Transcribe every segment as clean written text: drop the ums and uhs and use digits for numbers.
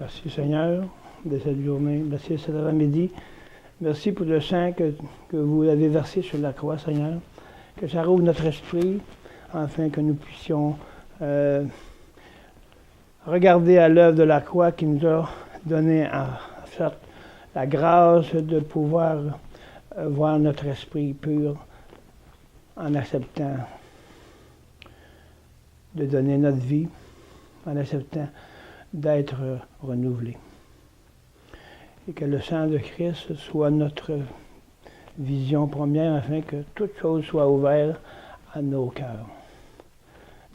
Merci Seigneur de cette journée. Merci de cet après-midi. Merci pour le sang que vous avez versé sur la croix, Seigneur. Que ça rouvre notre esprit, afin que nous puissions regarder à l'œuvre de la croix qui nous a donné en fait la grâce de pouvoir voir notre esprit pur en acceptant de donner notre vie, en acceptant d'être renouvelé. Et que le sang de Christ soit notre vision première afin que toute chose soit ouverte à nos cœurs.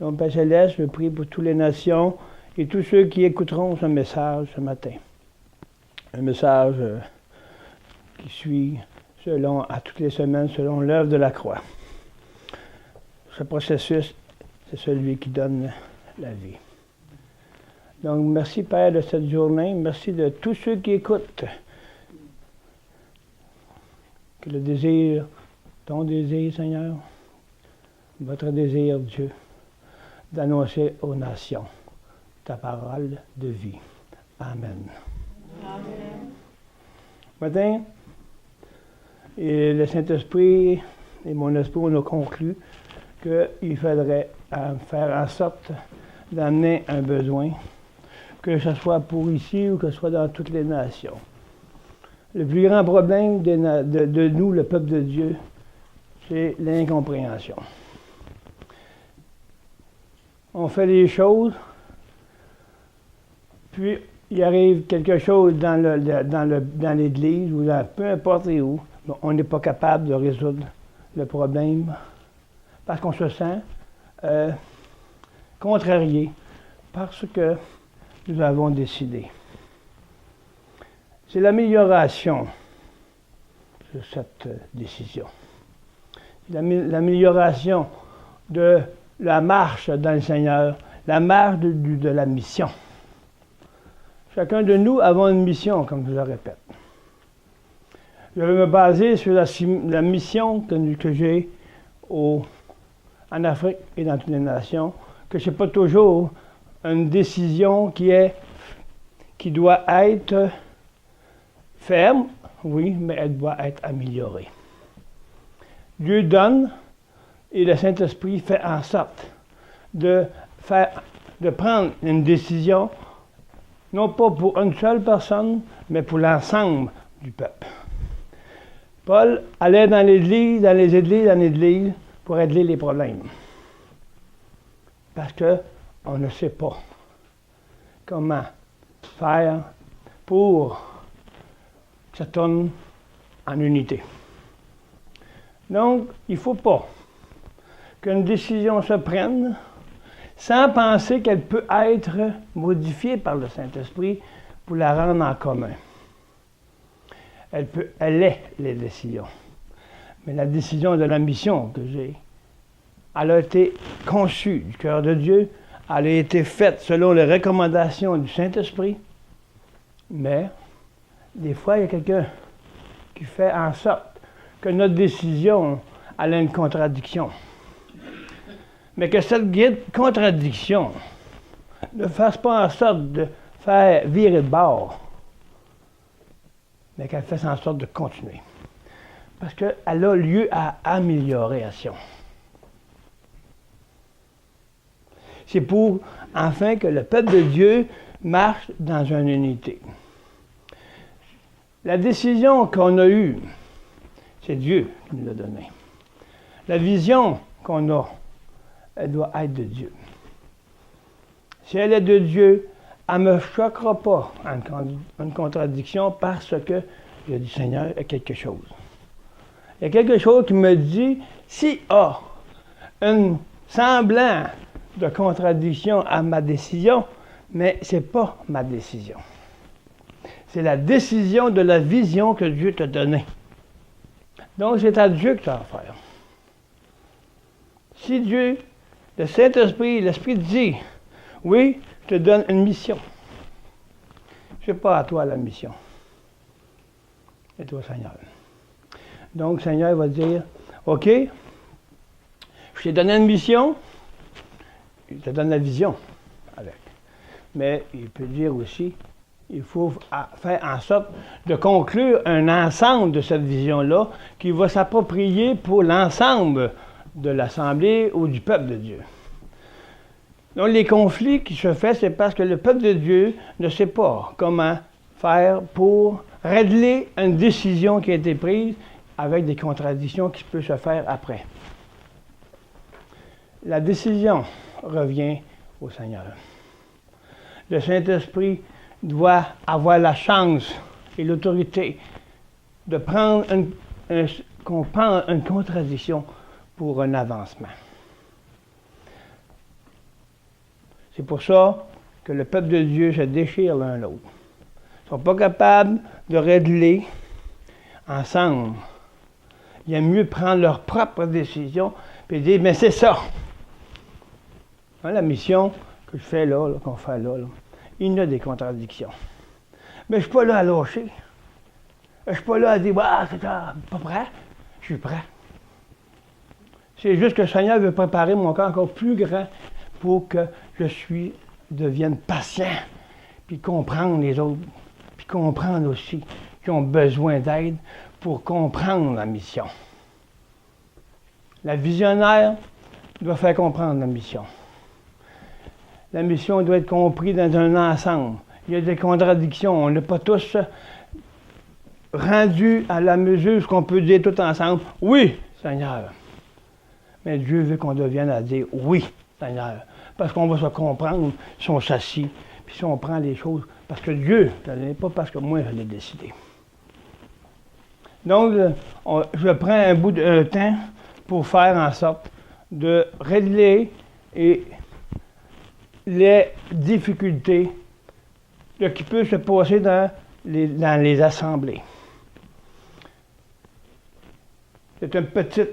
Donc, Père Céleste, je prie pour toutes les nations et tous ceux qui écouteront ce message ce matin. Un message qui suit à toutes les semaines selon l'œuvre de la croix. Ce processus, c'est celui qui donne la vie. Donc, merci Père de cette journée. Merci de tous ceux qui écoutent. Que le désir, ton désir, Seigneur, votre désir, Dieu, d'annoncer aux nations ta parole de vie. Amen. Amen. Matin, et le Saint-Esprit et mon esprit, on a conclu qu'il faudrait faire en sorte d'amener un besoin, que ce soit pour ici ou que ce soit dans toutes les nations. Le plus grand problème de nous, le peuple de Dieu, c'est l'incompréhension. On fait les choses, puis il arrive quelque chose dans l'Église ou peu importe où, on n'est pas capable de résoudre le problème parce qu'on se sent contrarié parce que nous avons décidé. C'est l'amélioration de cette décision. L'amélioration de la marche dans le Seigneur, la marche de la mission. Chacun de nous avons une mission, comme je le répète. Je vais me baser sur la mission que j'ai en Afrique et dans toutes les nations, que ce n'est pas toujours une décision qui doit être ferme, oui, mais elle doit être améliorée. Dieu donne et le Saint-Esprit fait en sorte de prendre une décision, non pas pour une seule personne, mais pour l'ensemble du peuple. Paul allait dans les églises pour régler les problèmes. Parce qu'on ne sait pas comment faire pour que ça tourne en unité. Donc, il ne faut pas qu'une décision se prenne sans penser qu'elle peut être modifiée par le Saint-Esprit pour la rendre en commun. Elle est les décisions. Mais la décision de la mission que j'ai, elle a été conçue du cœur de Dieu, elle a été faite selon les recommandations du Saint-Esprit, mais des fois, il y a quelqu'un qui fait en sorte que notre décision elle a une contradiction. Mais que cette contradiction ne fasse pas en sorte de faire virer de bord, mais qu'elle fasse en sorte de continuer. Parce qu'elle a lieu à amélioration. C'est pour, enfin, que le peuple de Dieu marche dans une unité. La décision qu'on a eue, c'est Dieu qui nous l'a donnée. La vision qu'on a, elle doit être de Dieu. Si elle est de Dieu, elle ne me choquera pas en une contradiction parce que j'ai dit, Seigneur, il y a quelque chose. Il y a quelque chose qui me dit, s'il y a un semblant de contradiction à ma décision, mais ce n'est pas ma décision. C'est la décision de la vision que Dieu t'a donnée. Donc, c'est à Dieu que tu as affaire. Si Dieu, le Saint-Esprit, l'Esprit dit, oui, je te donne une mission. Ce n'est pas à toi la mission. C'est toi, Seigneur. Donc, Seigneur va dire, OK, je t'ai donné une mission, je te donne la vision avec. Mais il peut dire aussi, Il faut faire en sorte de conclure un ensemble de cette vision-là qui va s'approprier pour l'ensemble de l'Assemblée ou du peuple de Dieu. Donc les conflits qui se font, c'est parce que le peuple de Dieu ne sait pas comment faire pour régler une décision qui a été prise avec des contradictions qui peuvent se faire après. La décision revient au Seigneur. Le Saint-Esprit doit avoir la chance et l'autorité de prendre une contradiction pour un avancement. C'est pour ça que le peuple de Dieu se déchire l'un l'autre. Ils ne sont pas capables de régler ensemble. Il y a mieux prendre leur propre décision et dire, mais c'est ça. Hein, la mission que je fais là, qu'on fait là, il y a des contradictions. Mais je ne suis pas là à lâcher. Je ne suis pas là à dire, ah, c'est pas prêt. Je suis prêt. C'est juste que le Seigneur veut préparer mon cœur encore plus grand pour que devienne patient, puis comprendre les autres, puis comprendre aussi qu'ils ont besoin d'aide pour comprendre la mission. La visionnaire doit faire comprendre la mission. La mission doit être comprise dans un ensemble. Il y a des contradictions. On n'est pas tous rendus à la mesure qu'on peut dire tout ensemble, oui, Seigneur. Mais Dieu veut qu'on devienne à dire oui, Seigneur. Parce qu'on va se comprendre si on s'assit, puis si on prend les choses. Parce que Dieu, ce n'est pas parce que moi je l'ai décidé. Donc, je prends un bout de temps pour faire en sorte de régler les difficultés qui peuvent se passer dans les assemblées. C'est un petit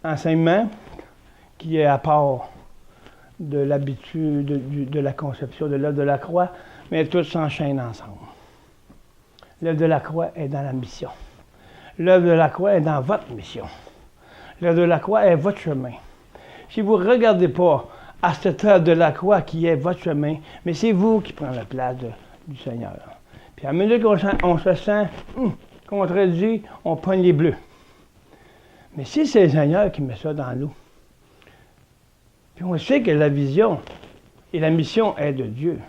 enseignement qui est à part de l'habitude de la conception de l'œuvre de la croix, mais tout s'enchaîne ensemble. L'œuvre de la croix est dans la mission. L'œuvre de la croix est dans votre mission. L'œuvre de la croix est votre chemin. Si vous ne regardez pas à cette œuvre de la croix qui est votre chemin, mais c'est vous qui prenez la place du Seigneur. Puis à mesure qu'on se sent contredit, on pogne les bleus. Mais si c'est le Seigneur qui met ça dans nous, puis on sait que la vision et la mission est de Dieu,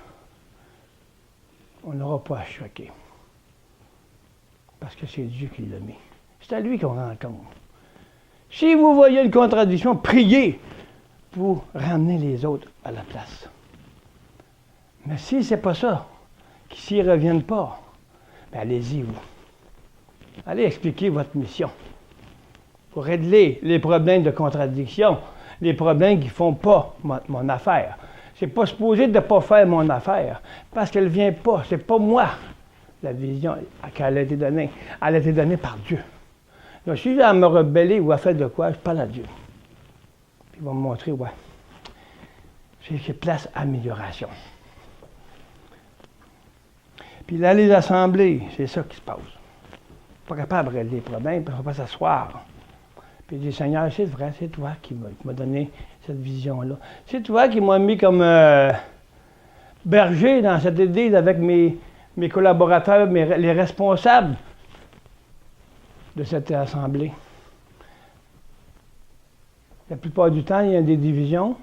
on n'aura pas à choquer. Parce que c'est Dieu qui l'a mis. C'est à lui qu'on rend compte. Si vous voyez une contradiction, priez pour ramener les autres à la place. Mais si ce n'est pas ça, s'ils ne reviennent pas, bien allez-y, vous. Allez expliquer votre mission. Pour régler les problèmes de contradiction, les problèmes qui ne font pas mon affaire. C'est pas supposé de ne pas faire mon affaire, parce qu'elle ne vient pas, c'est pas moi, la vision qu'elle a été donnée. Elle a été donnée par Dieu. Donc si j'ai à me rebeller ou à faire de quoi, je parle à Dieu. Puis il va me montrer, ouais, c'est place à amélioration. Puis dans les assemblées, c'est ça qui se passe. Pas capable de régler les problèmes, puis on ne va pas s'asseoir. Puis il dit, Seigneur, c'est vrai, c'est toi qui m'as donné cette vision-là. C'est toi qui m'as mis comme berger dans cette église avec mes collaborateurs, les responsables de cette assemblée. La plupart du temps, il y a des divisions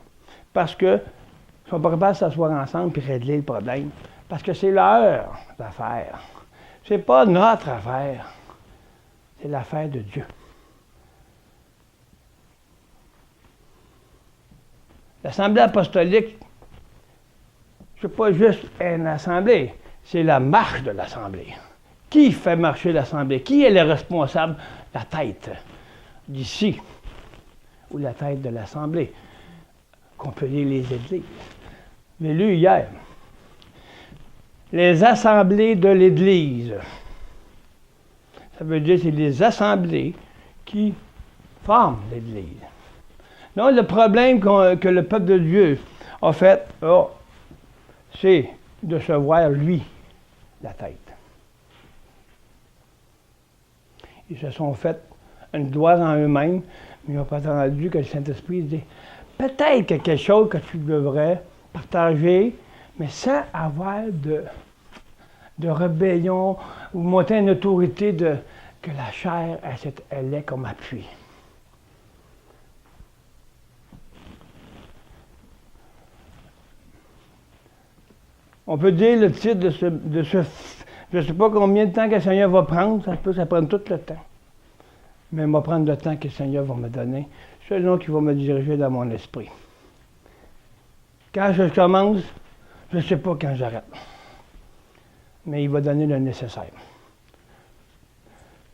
parce qu'ils ne sont pas capables de s'asseoir ensemble et régler le problème. Parce que c'est leur affaire. Ce n'est pas notre affaire. C'est l'affaire de Dieu. L'Assemblée apostolique, ce n'est pas juste une assemblée, c'est la marche de l'Assemblée. Qui fait marcher l'Assemblée? Qui est le responsable? La tête d'ici, ou la tête de l'Assemblée, qu'on peut lire les églises. J'ai lu hier, les assemblées de l'Église. Ça veut dire que c'est les assemblées qui forment l'Église. Donc, le problème que le peuple de Dieu a fait, c'est de se voir, lui, la tête. Ils se sont fait une gloire en eux-mêmes, mais ils n'ont pas entendu que le Saint-Esprit dit, peut-être quelque chose que tu devrais partager, mais sans avoir de rébellion ou monter une autorité que la chair, elle est comme appui. On peut dire le titre de ce je ne sais pas combien de temps que le Seigneur va prendre, ça peut, ça prend tout le temps. Mais il va prendre le temps que le Seigneur va me donner, selon qu'il va me diriger dans mon esprit. Quand je commence, je ne sais pas quand j'arrête. Mais il va donner le nécessaire.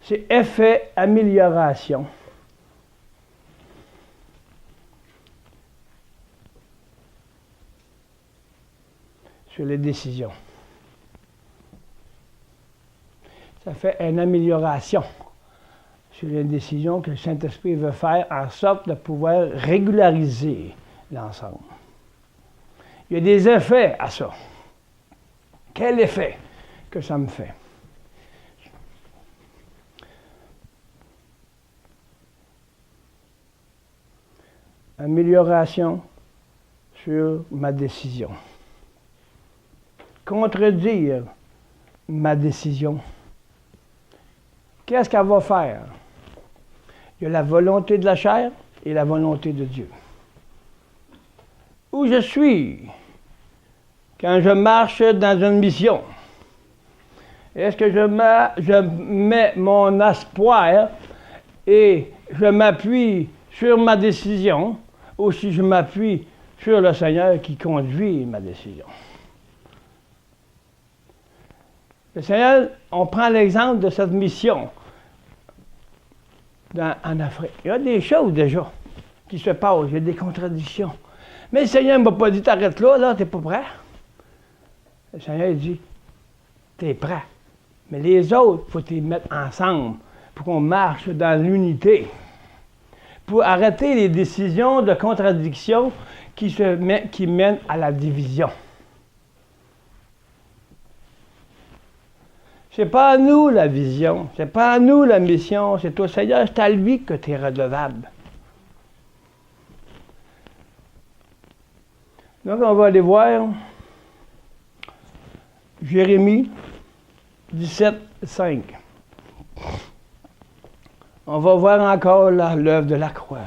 C'est effet amélioration. Sur les décisions. Ça fait une amélioration sur les décisions que le Saint-Esprit veut faire en sorte de pouvoir régulariser l'ensemble. Il y a des effets à ça. Quel effet que ça me fait? Amélioration sur ma décision. Contredire ma décision. Qu'est-ce qu'elle va faire? Il y a la volonté de la chair et la volonté de Dieu. Où je suis quand je marche dans une mission? Est-ce que je mets mon espoir et je m'appuie sur ma décision ou si je m'appuie sur le Seigneur qui conduit ma décision? Le Seigneur, on prend l'exemple de cette mission en Afrique. Il y a des choses déjà qui se passent, il y a des contradictions. Mais le Seigneur ne m'a pas dit, t'arrêtes là, t'es pas prêt. Le Seigneur dit, t'es prêt. Mais les autres, il faut les mettre ensemble pour qu'on marche dans l'unité. Pour arrêter les décisions de contradiction qui mènent à la division. C'est pas à nous la vision, c'est pas à nous la mission, c'est au Seigneur, c'est à lui que tu es redevable. Donc on va aller voir Jérémie 17, 5. On va voir encore l'œuvre de la croix.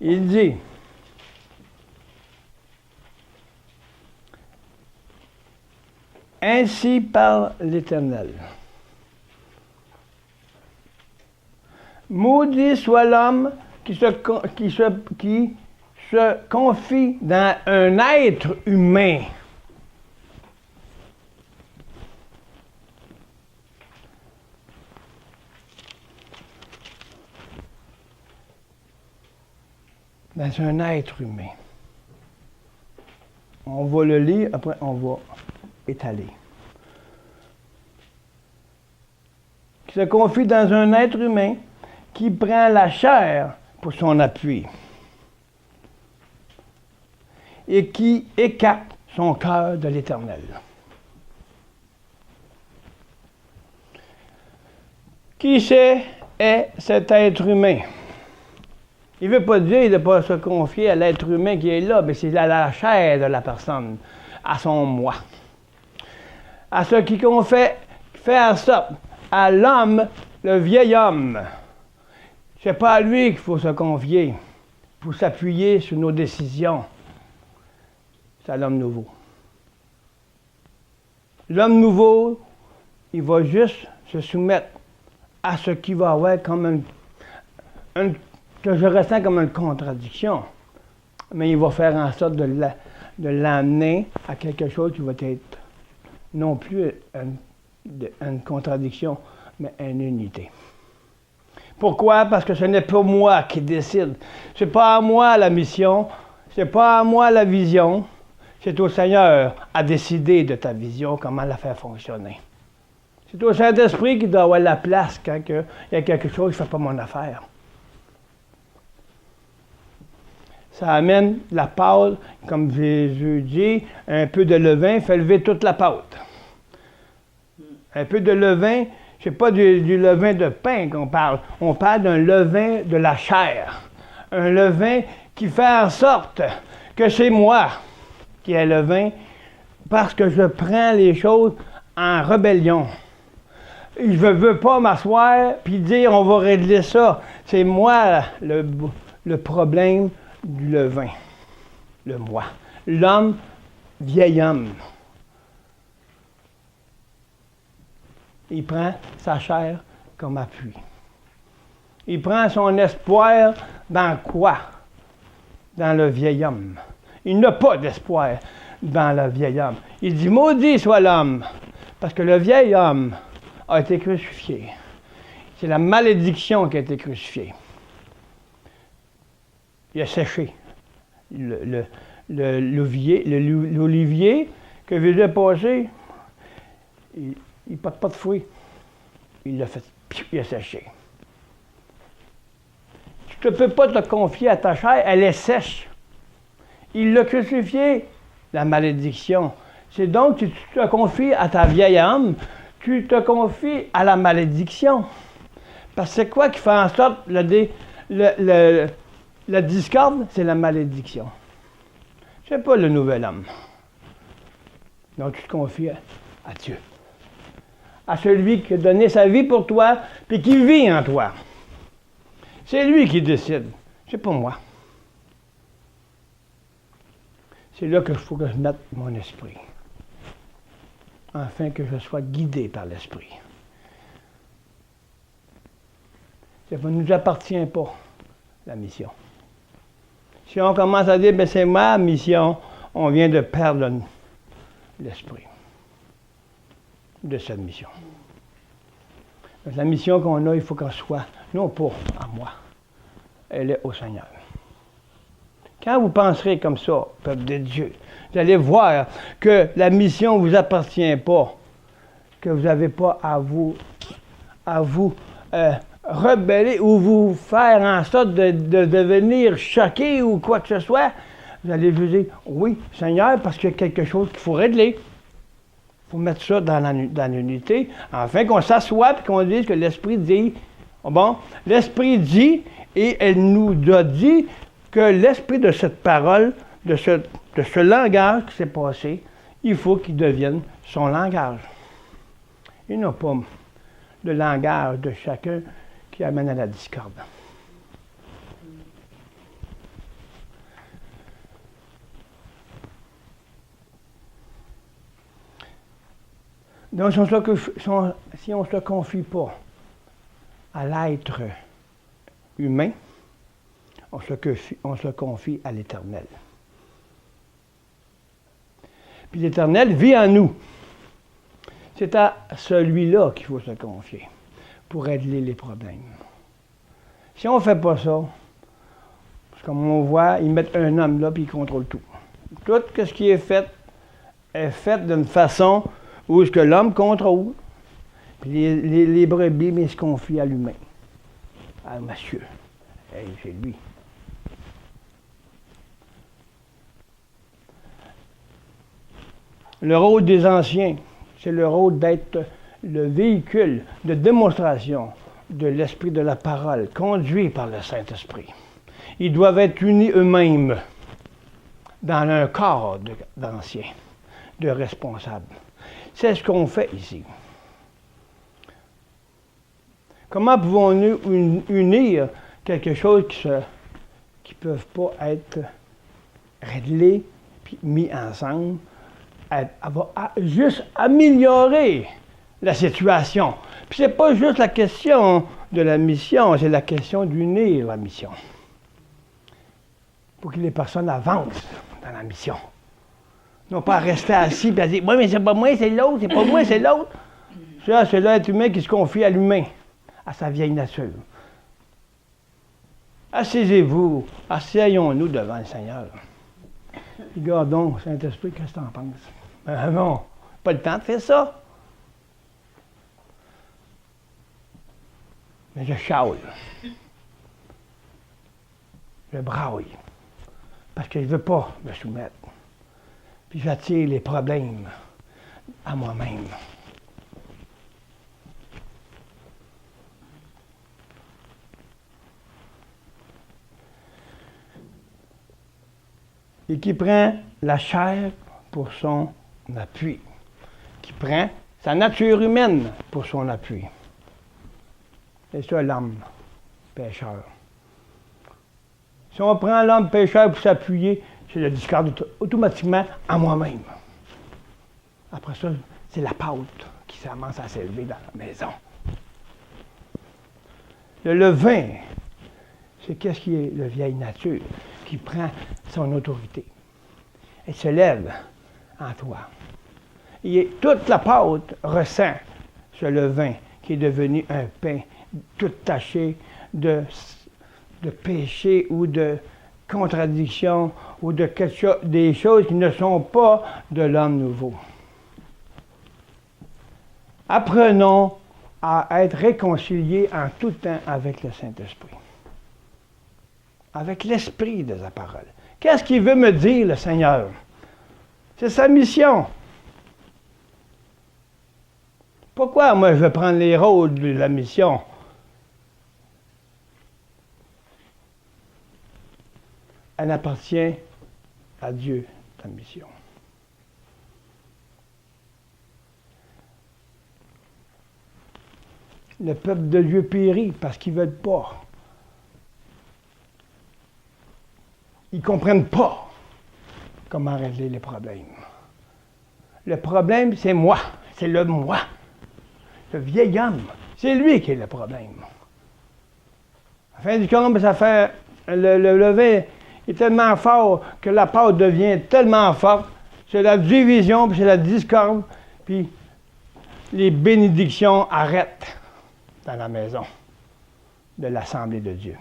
Il dit, ainsi parle l'Éternel. Maudit soit l'homme qui se confie dans un être humain. Dans un être humain. On va le lire, après on va étaler. Qui se confie dans un être humain qui prend la chair pour son appui et qui écarte son cœur de l'Éternel. Qui est cet être humain? Il ne veut pas dire de ne pas se confier à l'être humain qui est là, mais c'est à la chair de la personne, à son moi. À ce qui fait en sorte, à l'homme, le vieil homme. C'est pas à lui qu'il faut se confier, pour s'appuyer sur nos décisions. C'est à l'homme nouveau. L'homme nouveau, il va juste se soumettre à ce qui va avoir comme que je ressens comme une contradiction. Mais il va faire en sorte de l'amener à quelque chose qui va être non plus une contradiction, mais une unité. Pourquoi? Parce que ce n'est pas moi qui décide. Ce n'est pas à moi la mission, ce n'est pas à moi la vision, c'est au Seigneur à décider de ta vision, comment la faire fonctionner. C'est au Saint-Esprit qui doit avoir la place quand il y a quelque chose qui ne fait pas mon affaire. Ça amène la pâte, comme Jésus dit, un peu de levain fait lever toute la pâte. Un peu de levain, C'est pas du levain de pain qu'on parle. On parle d'un levain de la chair. Un levain qui fait en sorte que c'est moi qui ai le levain parce que je prends les choses en rébellion. Je ne veux pas m'asseoir puis dire on va régler ça. C'est moi le problème du levain. Le moi. L'homme, vieil homme. Il prend sa chair comme appui. Il prend son espoir dans quoi? Dans le vieil homme. Il n'a pas d'espoir dans le vieil homme. Il dit, maudit soit l'homme, parce que le vieil homme a été crucifié. C'est la malédiction qui a été crucifiée. Il a séché. L'olivier que Jésus a passé, il ne porte pas de fruits. Il l'a fait, il a séché. Tu ne peux pas te confier à ta chair, elle est sèche. Il l'a crucifié, la malédiction. C'est donc que tu te confies à ta vieille âme, tu te confies à la malédiction. Parce que c'est quoi qui fait en sorte la discorde? C'est la malédiction. C'est pas le nouvel homme. Donc tu te confies à Dieu. À celui qui a donné sa vie pour toi, puis qui vit en toi. C'est lui qui décide. C'est pas moi. C'est là qu'il faut que je mette mon esprit. Afin que je sois guidé par l'esprit. Ça ne nous appartient pas, la mission. Si on commence à dire, ben c'est ma mission, on vient de perdre l'esprit de cette mission. Donc, la mission qu'on a, il faut qu'elle soit, non pas à moi, elle est au Seigneur. Quand vous penserez comme ça, peuple de Dieu, vous allez voir que la mission ne vous appartient pas, que vous n'avez pas à vous rebeller ou vous faire en sorte de devenir choqué ou quoi que ce soit. Vous allez vous dire, oui, Seigneur, parce qu'il y a quelque chose qu'il faut régler. Il faut mettre ça dans l'unité, afin qu'on s'assoie et qu'on dise que l'Esprit dit, bon, l'Esprit dit, et elle nous a dit que l'esprit de cette parole, de ce langage qui s'est passé, il faut qu'il devienne son langage. Il n'a pas le langage de chacun qui amène à la discorde. Donc, si on ne se confie pas à l'être humain, on se confie à l'Éternel. Puis l'Éternel vit en nous. C'est à celui-là qu'il faut se confier pour régler les problèmes. Si on ne fait pas ça, comme on voit, ils mettent un homme là puis ils contrôlent tout. Tout ce qui est fait d'une façon où est-ce que l'homme contrôle. Puis les brebis, mais se confient à l'humain. Ah, monsieur, hey, c'est lui. Le rôle des anciens, c'est le rôle d'être le véhicule de démonstration de l'esprit de la parole, conduit par le Saint-Esprit. Ils doivent être unis eux-mêmes dans un corps d'anciens, de responsables. C'est ce qu'on fait ici. Comment pouvons-nous unir quelque chose qui ne peuvent pas être réglés puis mis ensemble, juste améliorer la situation. Puis c'est pas juste la question de la mission, c'est la question d'unir la mission. Pour que les personnes avancent dans la mission. Non pas rester assis et dire, oui, mais c'est pas moi, c'est l'autre, c'est pas moi, c'est l'autre. Ça, c'est l'être humain qui se confie à l'humain, à sa vieille nature. Asseyez-vous, asseyons-nous devant le Seigneur. Regardons, Saint-Esprit, qu'est-ce que tu en penses? Non, pas le temps de faire ça. Mais je chaule. Je braille. Parce que je ne veux pas me soumettre. Puis j'attire les problèmes à moi-même. et qui prend la chair pour son appui, qui prend sa nature humaine pour son appui. C'est ça l'homme pécheur. Si on prend l'homme pécheur pour s'appuyer, je le discorde automatiquement à moi-même. Après ça, c'est la pâte qui commence à s'élever dans la maison. Le levain, c'est qu'est-ce qui est la vieille nature qui prend son autorité. Elle se lève en toi. Et toute la pâte ressent ce levain qui est devenu un pain tout taché de péché ou de contradiction ou de des choses qui ne sont pas de l'homme nouveau. Apprenons à être réconciliés en tout temps avec le Saint-Esprit. Avec l'esprit de sa parole. Qu'est-ce qu'il veut me dire, le Seigneur? C'est sa mission. Pourquoi moi je veux prendre les rôles de la mission? Elle appartient à Dieu, ta mission. Le peuple de Dieu périt parce qu'ils ne veulent pas. Ils ne comprennent pas comment régler les problèmes. Le problème, c'est moi. C'est le moi. Le vieil homme. C'est lui qui est le problème. À la fin du compte, ça fait le levain est tellement fort que la pâte devient tellement forte. C'est la division, puis c'est la discorde, puis les bénédictions arrêtent dans la maison de l'Assemblée de Dieu.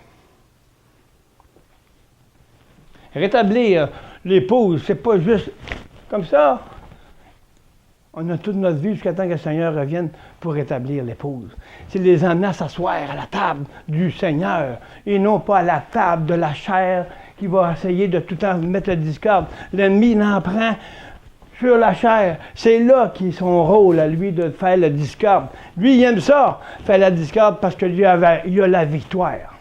Rétablir l'épouse, c'est pas juste comme ça. On a toute notre vie jusqu'à temps que le Seigneur revienne pour rétablir l'épouse. C'est les amener à s'asseoir à la table du Seigneur et non pas à la table de la chair qui va essayer de tout le temps mettre le discorde. L'ennemi n'en prend sur la chair. C'est là qui est son rôle à lui de faire le discorde. Lui, il aime ça, faire la discorde parce que lui, il a la victoire.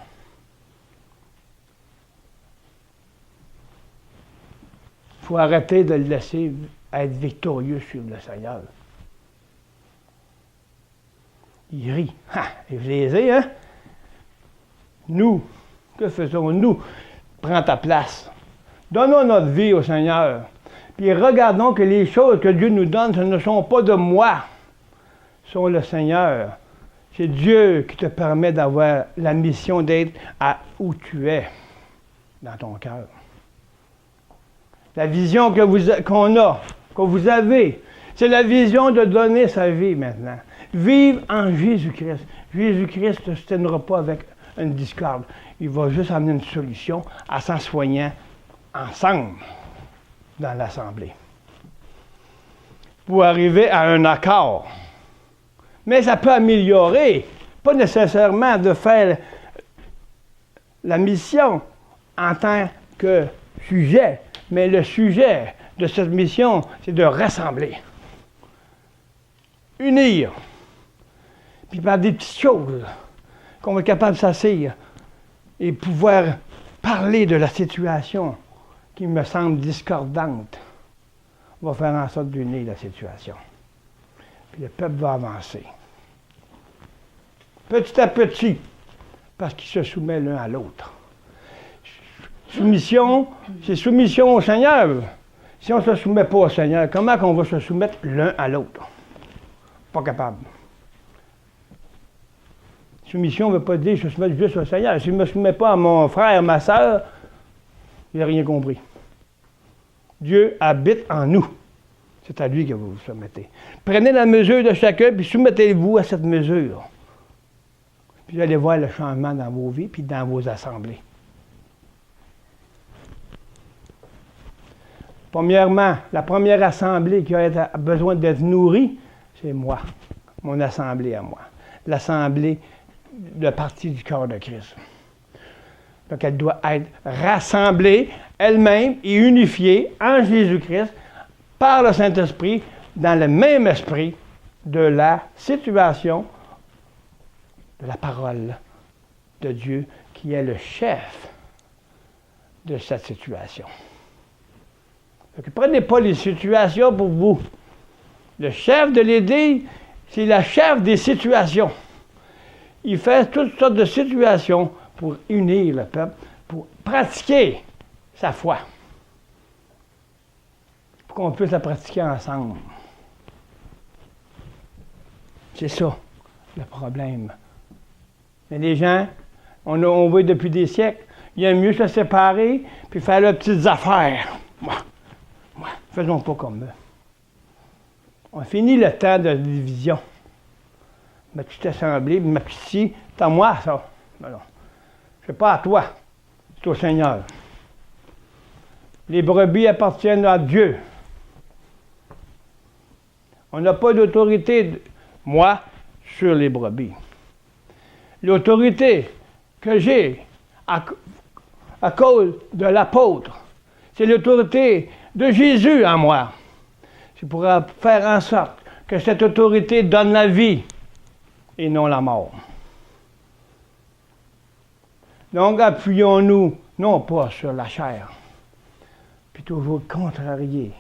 Il faut arrêter de le laisser être victorieux sur le Seigneur. Il rit. Et vous les hein? Nous, que faisons-nous? Prends ta place. Donnons notre vie au Seigneur. Puis regardons que les choses que Dieu nous donne, ce ne sont pas de moi, sont le Seigneur. C'est Dieu qui te permet d'avoir la mission d'être à où tu es, dans ton cœur. La vision que vous avez, c'est la vision de donner sa vie maintenant. Vivre en Jésus-Christ. Jésus-Christ ne se tiendra pas avec une discorde. Il va juste amener une solution en s'en soignant ensemble dans l'Assemblée. Pour arriver à un accord. Mais ça peut améliorer. Pas nécessairement de faire la mission en tant que sujet. Mais le sujet de cette mission, c'est de rassembler, unir, puis par des petites choses qu'on va être capable de s'asseoir et pouvoir parler de la situation qui me semble discordante. On va faire en sorte d'unir la situation. Puis le peuple va avancer. Petit à petit, parce qu'il se soumet l'un à l'autre. Soumission, c'est soumission au Seigneur. Si on ne se soumet pas au Seigneur, comment on va se soumettre l'un à l'autre? Pas capable. Soumission ne veut pas dire que je se soumets juste au Seigneur. Si je ne me soumets pas à mon frère, ma soeur, je n'ai rien compris. Dieu habite en nous. C'est à lui que vous vous soumettez. Prenez la mesure de chacun, puis soumettez-vous à cette mesure. Puis vous allez voir le changement dans vos vies, puis dans vos assemblées. Premièrement, la première assemblée qui a besoin d'être nourrie, c'est moi, mon assemblée à moi. L'assemblée de partie du corps de Christ. Donc, elle doit être rassemblée elle-même et unifiée en Jésus-Christ par le Saint-Esprit dans le même esprit de la situation de la parole de Dieu qui est le chef de cette situation. Donc, prenez pas les situations pour vous. Le chef de l'Église, c'est le chef des situations. Il fait toutes sortes de situations pour unir le peuple, pour pratiquer sa foi. Pour qu'on puisse la pratiquer ensemble. C'est ça, le problème. Mais les gens, on voit depuis des siècles, il y a mieux se séparer puis faire leurs petites affaires. Faisons pas comme eux. On finit le temps de division. Ma petite assemblée, ma petite, c'est à moi, ça. Mais non. C'est pas à toi, c'est au Seigneur. Les brebis appartiennent à Dieu. On n'a pas d'autorité, moi, sur les brebis. L'autorité que j'ai à cause de l'apôtre, c'est l'autorité de Jésus en moi. C'est pour faire en sorte que cette autorité donne la vie et non la mort. Donc, appuyons-nous, non pas sur la chair, puis toujours contrarier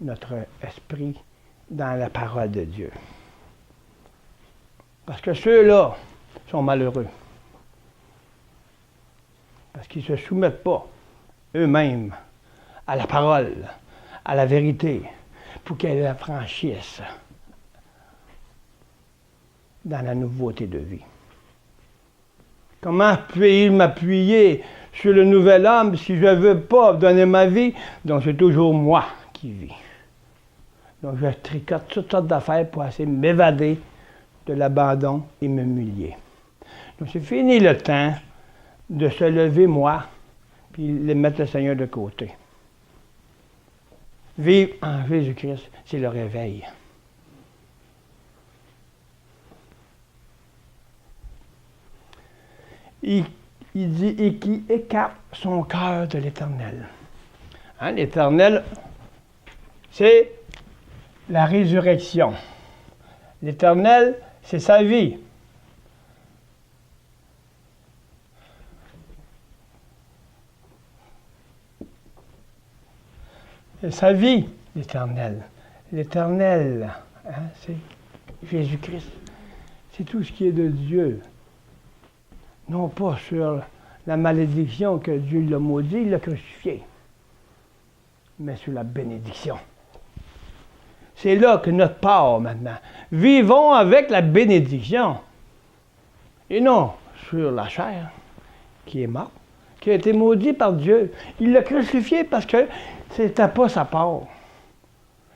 notre esprit dans la parole de Dieu. Parce que ceux-là sont malheureux. Parce qu'ils ne se soumettent pas eux-mêmes à la parole, à la vérité, pour qu'elle la franchisse dans la nouveauté de vie. Comment puis-il m'appuyer sur le nouvel homme si je ne veux pas donner ma vie? Donc c'est toujours moi qui vis. Donc je tricote toutes sortes d'affaires pour essayer de m'évader de l'abandon et m'humilier. Donc c'est fini le temps de se lever moi, puis de mettre le Seigneur de côté. Vivre en Jésus-Christ, c'est le réveil. Il dit, et qui écarte son cœur de l'Éternel. Hein, l'Éternel, c'est la résurrection. L'Éternel, c'est sa vie. C'est sa vie, l'Éternel. L'Éternel, hein, c'est Jésus-Christ. C'est tout ce qui est de Dieu. Non pas sur la malédiction que Dieu l'a maudit, il l'a crucifié, mais sur la bénédiction. C'est là que notre part maintenant. Vivons avec la bénédiction. Et non sur la chair qui est morte, qui a été maudite par Dieu. Il l'a crucifié parce que c'était pas sa part.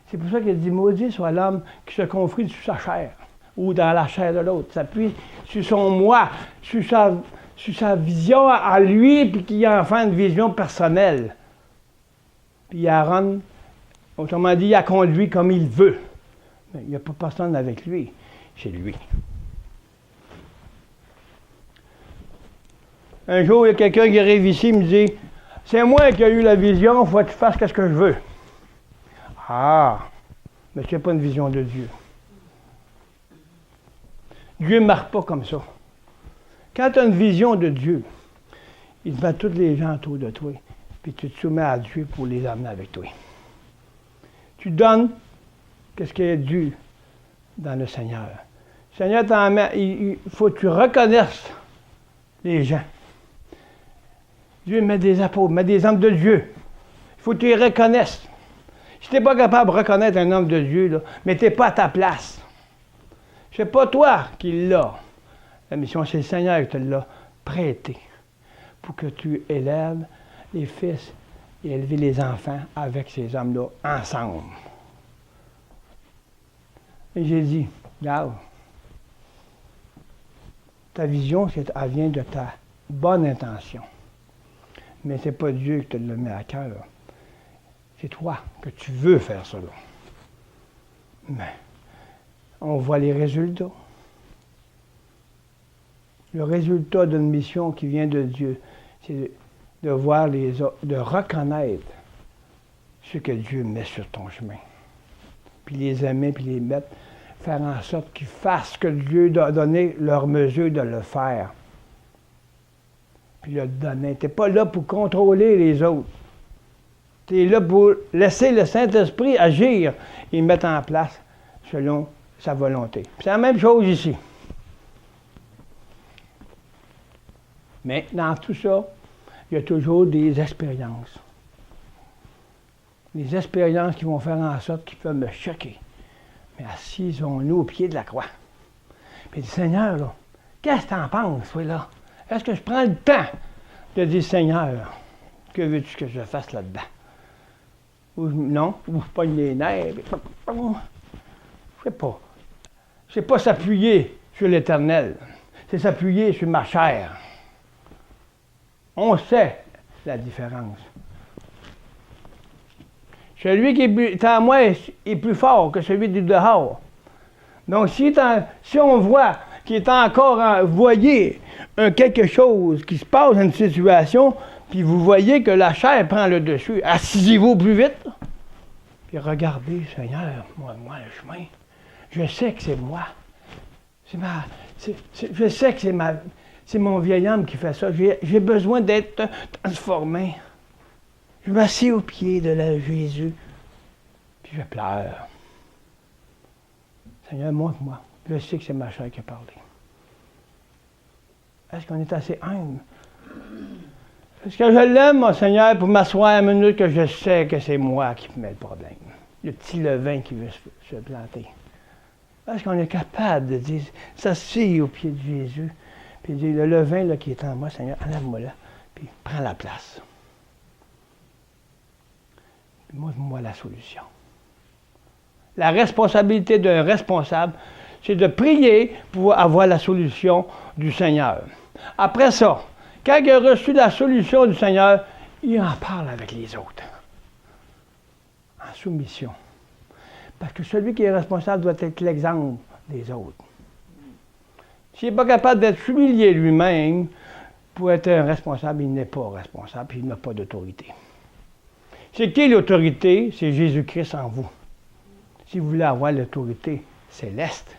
C'est pour ça qu'il dit, maudit soit l'homme qui se confie sur sa chair, ou dans la chair de l'autre. S'appuie sur son moi, sur sa vision à lui, puis qu'il en fait une vision personnelle. Puis Aaron, autrement dit, il a conduit comme il veut. Mais il n'y a pas personne avec lui, c'est lui. Un jour, il y a quelqu'un qui arrive ici, il me dit, c'est moi qui ai eu la vision, il faut que tu fasses ce que je veux. Ah, mais tu n'as pas une vision de Dieu. Dieu ne marche pas comme ça. Quand tu as une vision de Dieu, il te met tous les gens autour de toi, puis tu te soumets à Dieu pour les amener avec toi. Tu donnes ce qui est dû dans le Seigneur. Le Seigneur il faut que tu reconnaisses les gens. Dieu met des apôtres, met des hommes de Dieu. Il faut que tu les reconnaisses. Si tu n'es pas capable de reconnaître un homme de Dieu, là, mais tu n'es pas à ta place. Ce n'est pas toi qui l'as. La mission, c'est le Seigneur qui te l'a prêté pour que tu élèves les fils et élever les enfants avec ces hommes-là ensemble. Et j'ai dit, regarde, ta vision, elle vient de ta bonne intention. Mais ce n'est pas Dieu qui te le met à cœur. C'est toi que tu veux faire cela. Mais on voit les résultats. Le résultat d'une mission qui vient de Dieu, c'est de voir les autres, de reconnaître ce que Dieu met sur ton chemin. Puis les aimer, puis les mettre, faire en sorte qu'ils fassent ce que Dieu a donné leur mesure de le faire. Puis le donner. Tu n'es pas là pour contrôler les autres. Tu es là pour laisser le Saint-Esprit agir et mettre en place selon sa volonté. C'est la même chose ici. Mais dans tout ça, il y a toujours des expériences. Des expériences qui vont faire en sorte qu'ils peuvent me choquer. Mais assisons-nous au pied de la croix. Puis il dit, Seigneur, là, qu'est-ce que tu en penses, toi, là? Est-ce que je prends le temps de dire, Seigneur, que veux-tu que je fasse là-dedans? Ou non, ou je pogne les nerfs. Je ne sais pas. C'est pas s'appuyer sur l'Éternel. C'est s'appuyer sur ma chair. On sait la différence. Celui qui est en moi est plus fort que celui du dehors. Donc, si on voit qu'il est encore, voyez quelque chose qui se passe dans une situation, puis vous voyez que la chair prend le dessus, assisez-vous plus vite. Puis regardez, Seigneur, moi, le chemin, je sais que c'est moi. Je sais que c'est mon vieil homme qui fait ça. J'ai besoin d'être transformé. Je m'assieds au pied de Jésus, puis je pleure. Seigneur, montre-moi. Je sais que c'est ma chair qui a parlé. Est-ce qu'on est assez humble? Est-ce que je l'aime, mon Seigneur, pour m'asseoir une minute que je sais que c'est moi qui mets le problème? Le petit levain qui veut se planter. Est-ce qu'on est capable de dire, s'asseoir au pied de Jésus, puis dire, le levain là, qui est en moi, Seigneur, enlève-moi là, puis prends la place. Puis montre-moi la solution. La responsabilité d'un responsable, c'est de prier pour avoir la solution du Seigneur. Après ça, quand il a reçu la solution du Seigneur, il en parle avec les autres. En soumission. Parce que celui qui est responsable doit être l'exemple des autres. S'il n'est pas capable d'être humilié lui-même, pour être un responsable, il n'est pas responsable, puis il n'a pas d'autorité. C'est qui l'autorité? C'est Jésus-Christ en vous. Si vous voulez avoir l'autorité céleste.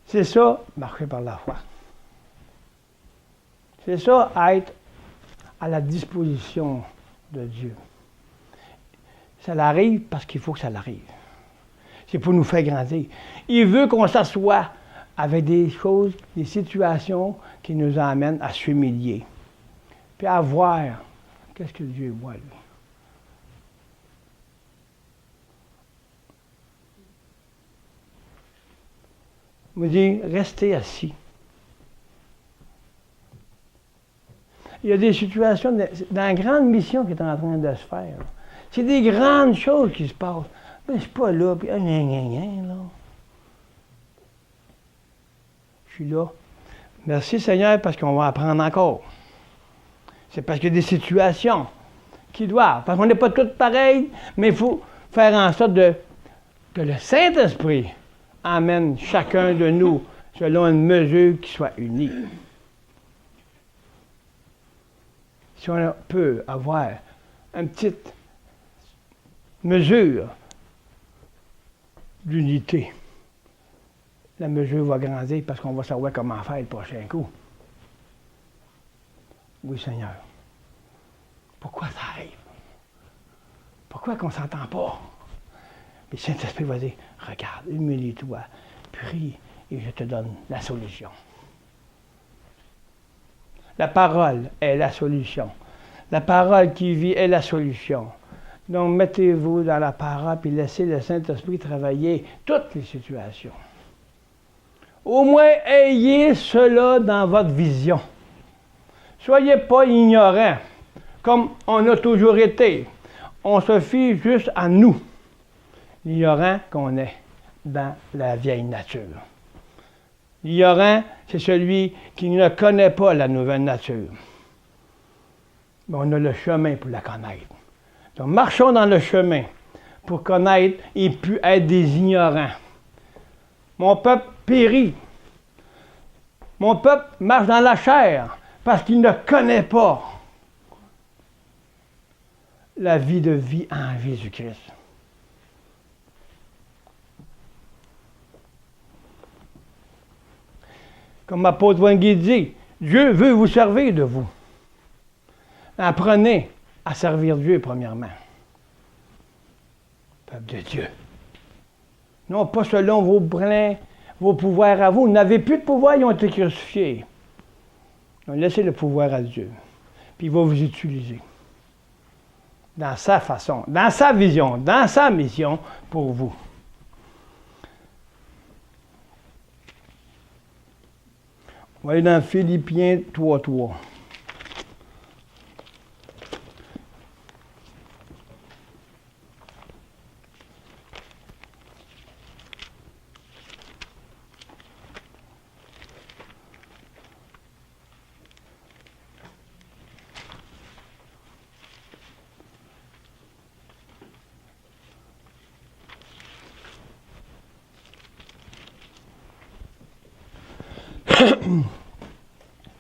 C'est ça, marcher par la foi. C'est ça, être à la disposition de Dieu. Ça l'arrive parce qu'il faut que ça l'arrive. C'est pour nous faire grandir. Il veut qu'on s'assoie avec des choses, des situations qui nous amènent à s'humilier. Puis à voir qu'est-ce que Dieu voit, lui. Il me dit, restez assis. Il y a des situations, dans la grande mission qui est en train de se faire. C'est des grandes choses qui se passent. Mais je ne suis pas là, puis là. Je suis là. Merci Seigneur, parce qu'on va apprendre encore. C'est parce qu'il y a des situations qui doivent. Parce qu'on n'est pas tous pareils, mais il faut faire en sorte que le Saint-Esprit amène chacun de nous selon une mesure qui soit unie. Si on peut avoir une petite mesure d'unité, la mesure va grandir parce qu'on va savoir comment faire le prochain coup. Oui, Seigneur. Pourquoi ça arrive? Pourquoi qu'on ne s'entend pas? Mais le Saint-Esprit va dire, regarde, humilie-toi, prie, et je te donne la solution. La parole est la solution. La parole qui vit est la solution. Donc, mettez-vous dans la parole et laissez le Saint-Esprit travailler toutes les situations. Au moins, ayez cela dans votre vision. Soyez pas ignorants, comme on a toujours été. On se fie juste à nous, l'ignorant qu'on est dans la vieille nature. L'ignorant, c'est celui qui ne connaît pas la nouvelle nature. Mais on a le chemin pour la connaître. Donc, marchons dans le chemin pour connaître et puis être des ignorants. Mon peuple périt. Mon peuple marche dans la chair parce qu'il ne connaît pas la vie de vie en Jésus-Christ. Comme l'apôtre Wangui dit, Dieu veut vous servir de vous. Apprenez à servir Dieu premièrement. Peuple de Dieu. Non pas selon vos plans, vos pouvoirs à vous. Vous n'avez plus de pouvoir, ils ont été crucifiés. Donc, laissez le pouvoir à Dieu. Puis il va vous utiliser. Dans sa façon, dans sa vision, dans sa mission pour vous. On va aller dans Philippiens 3:3.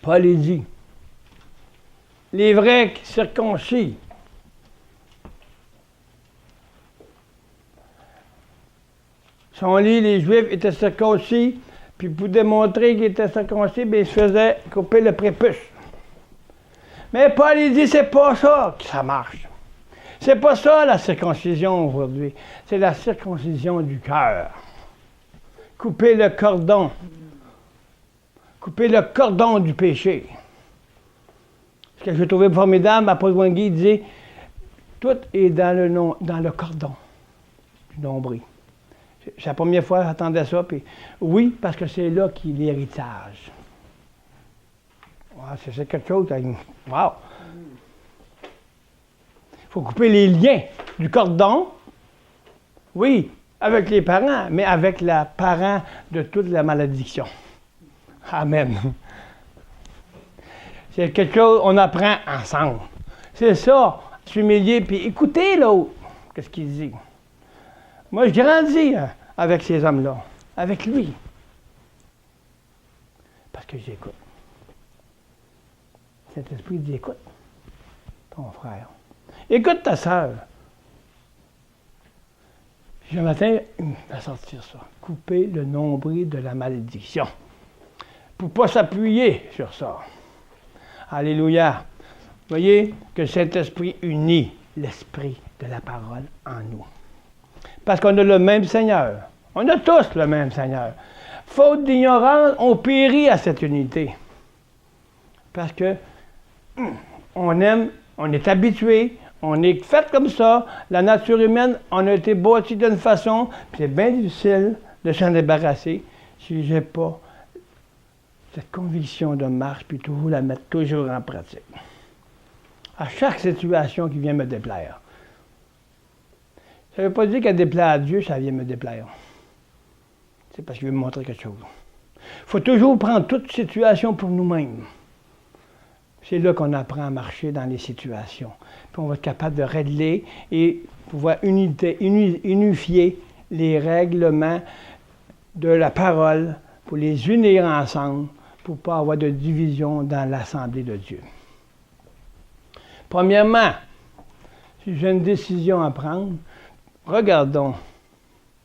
Paul dit, les vrais circoncis si on lit les Juifs étaient circoncis, puis pour démontrer qu'ils étaient circoncis, bien, ils se faisaient couper le prépuce. Mais Paul il dit, c'est pas ça que ça marche. C'est pas ça la circoncision aujourd'hui. C'est la circoncision du cœur. Couper le cordon. Couper le cordon du péché. Ce que j'ai trouvé formidable, l'apôtre Wangui disait, tout est dans le cordon du nombril. C'est la première fois que j'entendais ça, puis oui, parce que c'est là qu'il y a l'héritage. Wow, c'est quelque chose, wow! Il faut couper les liens du cordon, oui, avec les parents, mais avec les parents de toute la malédiction. Amen. C'est quelque chose qu'on apprend ensemble. C'est ça, s'humilier, puis écouter l'autre. Qu'est-ce qu'il dit? Moi, je grandis avec ces hommes-là, avec lui. Parce que j'écoute. Saint-Esprit dit, écoute ton frère. Écoute ta sœur. Puis un matin, il me fait sortir ça. Couper le nombril de la malédiction. Pour ne pas s'appuyer sur ça. Alléluia. Voyez que le Saint-Esprit unit l'esprit de la parole en nous. Parce qu'on a le même Seigneur. On a tous le même Seigneur. Faute d'ignorance, on périt à cette unité. Parce que on aime, on est habitué, on est fait comme ça. La nature humaine, on a été bâti d'une façon, puis c'est bien difficile de s'en débarrasser si je n'ai pas cette conviction de marche, puis toujours la mettre toujours en pratique. À chaque situation qui vient me déplaire. Ça ne veut pas dire qu'elle déplaît à Dieu, ça vient me déplaire. C'est parce qu'il veut me montrer quelque chose. Il faut toujours prendre toute situation pour nous-mêmes. C'est là qu'on apprend à marcher dans les situations. Puis on va être capable de régler et pouvoir unifier les règlements de la parole pour les unir ensemble, pour ne pas avoir de division dans l'Assemblée de Dieu. Premièrement, si j'ai une décision à prendre, regardons